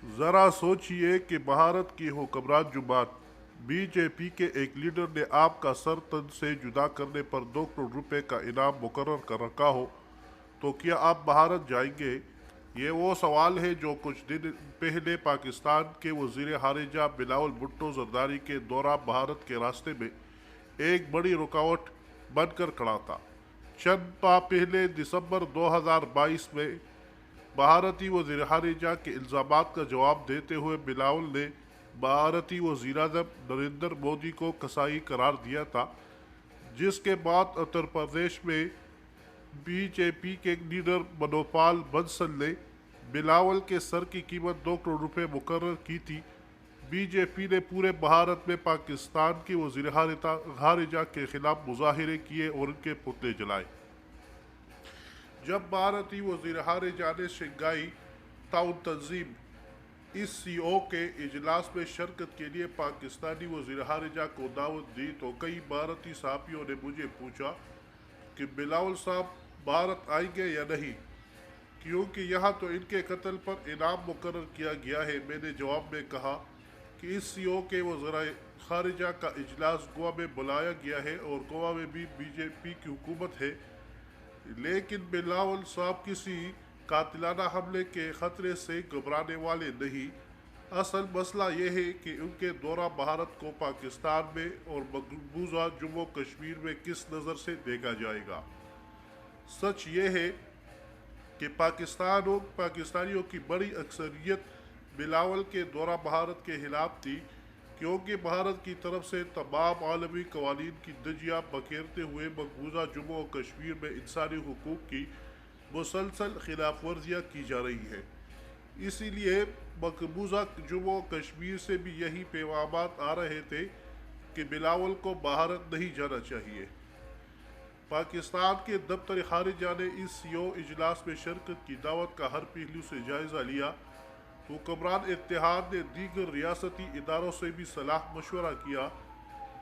ذرا سوچئے کہ بھارت کی حکمران جماعت بی جے پی کے ایک لیڈر نے آپ کا سر تن سے جدا کرنے پر 2 کروڑ روپے کا انعام مقرر کر رکھا ہو تو کیا آپ بھارت جائیں گے؟ یہ وہ سوال ہے جو کچھ دن پہلے پاکستان کے وزیر خارجہ بلاول بھٹو زرداری کے دورہ بھارت کے راستے میں ایک بڑی رکاوٹ بن کر کھڑا تھا۔ چند ماہ پہلے دسمبر 2022 میں بھارتی وزیر خارجہ کے الزامات کا جواب دیتے ہوئے بلاول نے بھارتی وزیر اعظم نریندر مودی کو کسائی قرار دیا تھا، جس کے بعد اتر پردیش میں بی جے پی کے لیڈر منوپال بنسل نے بلاول کے سر کی قیمت 2 کروڑ روپے مقرر کی تھی۔ بی جے پی نے پورے بھارت میں پاکستان کے وزیر خارجہ کے خلاف مظاہرے کیے اور ان کے پتلے جلائے۔ جب بھارتی وزیر خارجہ نے شنگھائی تعاون تنظیم اس سی او کے اجلاس میں شرکت کے لیے پاکستانی وزیر خارجہ کو دعوت دی تو کئی بھارتی صحافیوں نے مجھے پوچھا کہ بلاول صاحب بھارت آئیں گے یا نہیں، کیونکہ یہاں تو ان کے قتل پر انعام مقرر کیا گیا ہے۔ میں نے جواب میں کہا کہ اس سی او کے وزرائے خارجہ کا اجلاس گوا میں بلایا گیا ہے اور گوا میں بھی بی جے پی کی حکومت ہے، لیکن بلاول صاحب کسی قاتلانہ حملے کے خطرے سے گھبرانے والے نہیں۔ اصل مسئلہ یہ ہے کہ ان کے دورہ بھارت کو پاکستان میں اور مقبوضہ جموں کشمیر میں کس نظر سے دیکھا جائے گا۔ سچ یہ ہے کہ پاکستانیوں کی بڑی اکثریت بلاول کے دورہ بھارت کے خلاف تھی، کیونکہ بھارت کی طرف سے تمام عالمی قوانین کی دھجیاں بکھیرتے ہوئے مقبوضہ جموں و کشمیر میں انسانی حقوق کی مسلسل خلاف ورزیاں کی جا رہی ہیں۔ اسی لیے مقبوضہ جموں و کشمیر سے بھی یہی پیغامات آ رہے تھے کہ بلاول کو بھارت نہیں جانا چاہیے۔ پاکستان کے دفتر خارجہ نے اس سی او اجلاس میں شرکت کی دعوت کا ہر پہلو سے جائزہ لیا۔ حکمران اتحاد نے دیگر ریاستی اداروں سے بھی صلاح مشورہ کیا،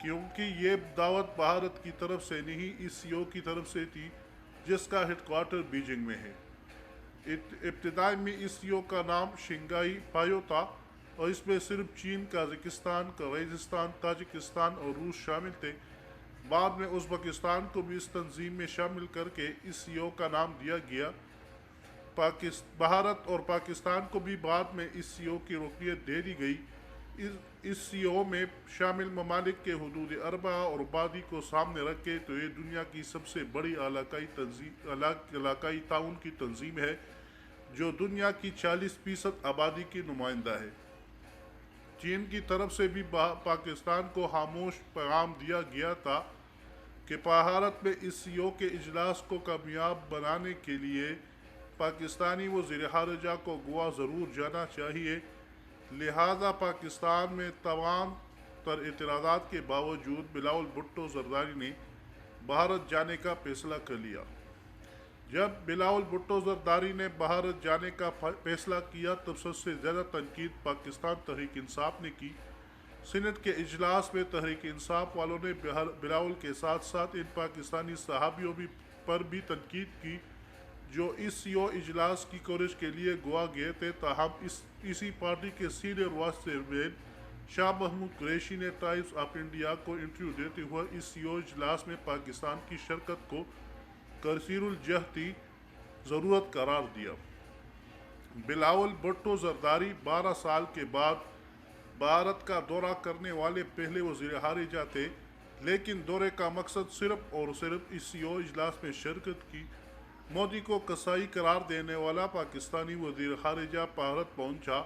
کیونکہ یہ دعوت بھارت کی طرف سے نہیں، اس سی او کی طرف سے تھی جس کا ہیڈ کوارٹر بیجنگ میں ہے۔ ابتدائی میں اس سی او کا نام شنگھائی فائیو تھا اور اس میں صرف چین، قازقستان، قرغیزستان، تاجکستان اور روس شامل تھے۔ بعد میں ازبکستان کو بھی اس تنظیم میں شامل کر کے اس سی او کا نام دیا گیا۔ بھارت اور پاکستان کو بھی بعد میں اس سی او کی رکنیت دے دی گئی۔ اس سی او میں شامل ممالک کے حدود اربع اور آبادی کو سامنے رکھ کے تو یہ دنیا کی سب سے بڑی علاقائی تعاون کی تنظیم ہے جو دنیا کی 40% آبادی کی نمائندہ ہے۔ چین کی طرف سے بھی پاکستان کو خاموش پیغام دیا گیا تھا کہ بھارت میں اس سی او کے اجلاس کو کامیاب بنانے کے لیے پاکستانی وزیر خارجہ کو گوا ضرور جانا چاہیے، لہذا پاکستان میں تمام تر اعتراضات کے باوجود بلاول بھٹو زرداری نے بھارت جانے کا فیصلہ کر لیا۔ جب بلاول بھٹو زرداری نے بھارت جانے کا فیصلہ کیا تب سب سے زیادہ تنقید پاکستان تحریک انصاف نے کی۔ سینٹ کے اجلاس میں تحریک انصاف والوں نے بلاول کے ساتھ ساتھ ان پاکستانی صحافیوں پر بھی تنقید کی جو اس سی او اجلاس کی کوریج کے لیے گوا گئے تھے، تاہم اسی پارٹی کے senior vice chairman Shah Mahmood Qureshi نے ٹائمز آف انڈیا کو انٹرویو دیتے ہوئے اس سی او اجلاس میں پاکستان کی شرکت کو کثیر الجہتی ضرورت قرار دیا۔ بلاول بھٹو زرداری 12 سال کے بعد بھارت کا دورہ کرنے والے پہلے وزیر خارجہ تھے، لیکن دورے کا مقصد صرف اور صرف اس سی او اجلاس میں شرکت کی۔ مودی کو کسائی قرار دینے والا پاکستانی وزیر خارجہ بھارت پہنچا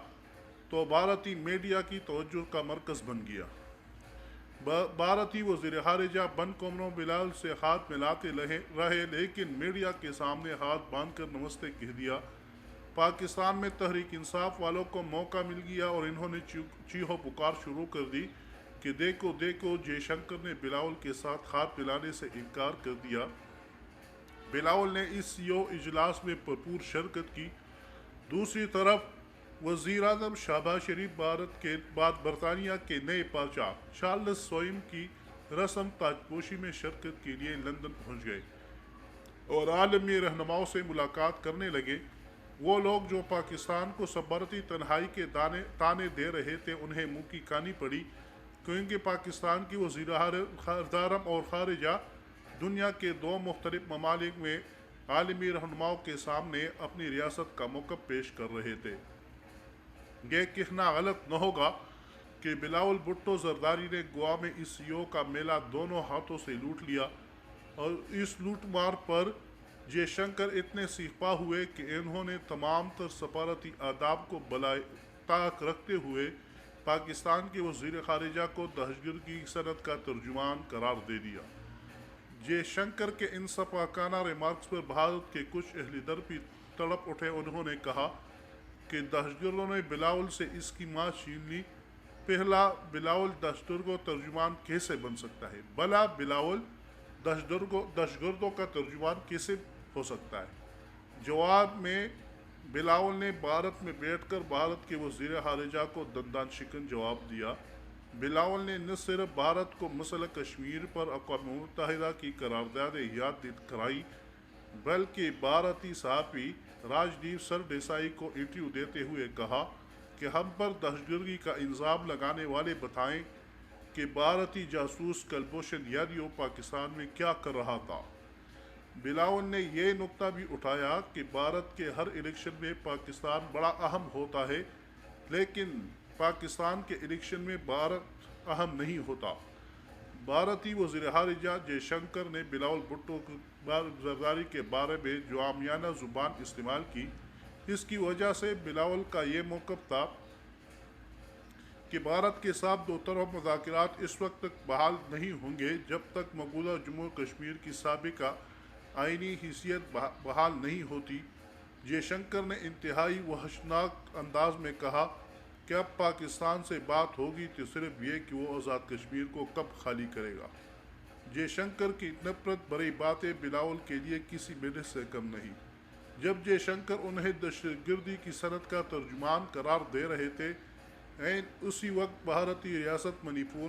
تو بھارتی میڈیا کی توجہ کا مرکز بن گیا۔ بھارتی وزیر خارجہ بن کمروں بلاول سے ہاتھ ملاتے رہے، لیکن میڈیا کے سامنے ہاتھ باندھ کر نمستے کہہ دیا۔ پاکستان میں تحریک انصاف والوں کو موقع مل گیا اور انہوں نے چیخو پکار شروع کر دی کہ دیکھو دیکھو، جے شنکر نے بلاول کے ساتھ ہاتھ ملانے سے انکار کر دیا۔ بلاول نے اس سی او اجلاس میں بھرپور شرکت کی۔ دوسری طرف وزیر اعظم شہباز شریف بھارت کے بعد برطانیہ کے نئے بادشاہ چارلس سوئم کی رسم تاجپوشی میں شرکت کے لیے لندن پہنچ گئے اور عالمی رہنماؤں سے ملاقات کرنے لگے۔ وہ لوگ جو پاکستان کو سبرتی تنہائی کے تانے دے رہے تھے انہیں منہ کی کانی پڑی، کیونکہ پاکستان کی وزیر خارجہ اور خارجہ دنیا کے دو مختلف ممالک میں عالمی رہنماؤں کے سامنے اپنی ریاست کا موقف پیش کر رہے تھے۔ یہ کہنا غلط نہ ہوگا کہ بلاول بھٹو زرداری نے گوا میں اس سیو کا میلہ دونوں ہاتھوں سے لوٹ لیا، اور اس لوٹ مار پر جے شنکر اتنے سیخپا ہوئے کہ انہوں نے تمام تر سفارتی آداب کو بالائے طاق رکھتے ہوئے پاکستان کے وزیر خارجہ کو دہشت گردی کی صنعت کا ترجمان قرار دے دیا۔ جے شنکر کے ان سفاکانہ ریمارکس پر بھارت کے کچھ اہل در بھی تڑپ اٹھے۔ انہوں نے کہا کہ دہشت گردوں نے بلاول سے اس کی ماں چھین لی۔ پہلا، بلاول دہشت گردوں ترجمان کیسے بن سکتا ہے؟ بلا بلاول دہشت گردوں کا ترجمان کیسے ہو سکتا ہے؟ جواب میں بلاول نے بھارت میں بیٹھ کر بھارت کے وزیر خارجہ کو دندان شکن جواب دیا۔ بلاول نے نہ صرف بھارت کو مسئلہ کشمیر پر اقوام متحدہ کی قرارداد یاد کرائی، بلکہ بھارتی صحافی راجدیپ سردیسائی کو انٹرویو دیتے ہوئے کہا کہ ہم پر دہشت گردی کا الزام لگانے والے بتائیں کہ بھارتی جاسوس کلبھوشن یادیو پاکستان میں کیا کر رہا تھا۔ بلاول نے یہ نقطہ بھی اٹھایا کہ بھارت کے ہر الیکشن میں پاکستان بڑا اہم ہوتا ہے، لیکن پاکستان کے الیکشن میں بھارت اہم نہیں ہوتا۔ بھارتی وزیر خارجہ جے شنکر نے بلاول بھٹو زرداری کے بارے میں جو عامیانہ زبان استعمال کی، اس کی وجہ سے بلاول کا یہ موقف تھا کہ بھارت کے ساتھ دو طرفہ مذاکرات اس وقت تک بحال نہیں ہوں گے جب تک مقبوضہ جموں کشمیر کی سابقہ آئینی حیثیت بحال نہیں ہوتی۔ جے شنکر نے انتہائی وحشتناک انداز میں کہا کہ اب پاکستان سے بات ہوگی تو صرف یہ کہ وہ آزاد کشمیر کو کب خالی کرے گا۔ جے شنکر کی نفرت بھری باتیں بلاول کے لیے کسی منٹ سے کم نہیں۔ جب جے شنکر انہیں دہشت گردی کی صنعت کا ترجمان قرار دے رہے تھے، اسی وقت بھارتی ریاست منی پور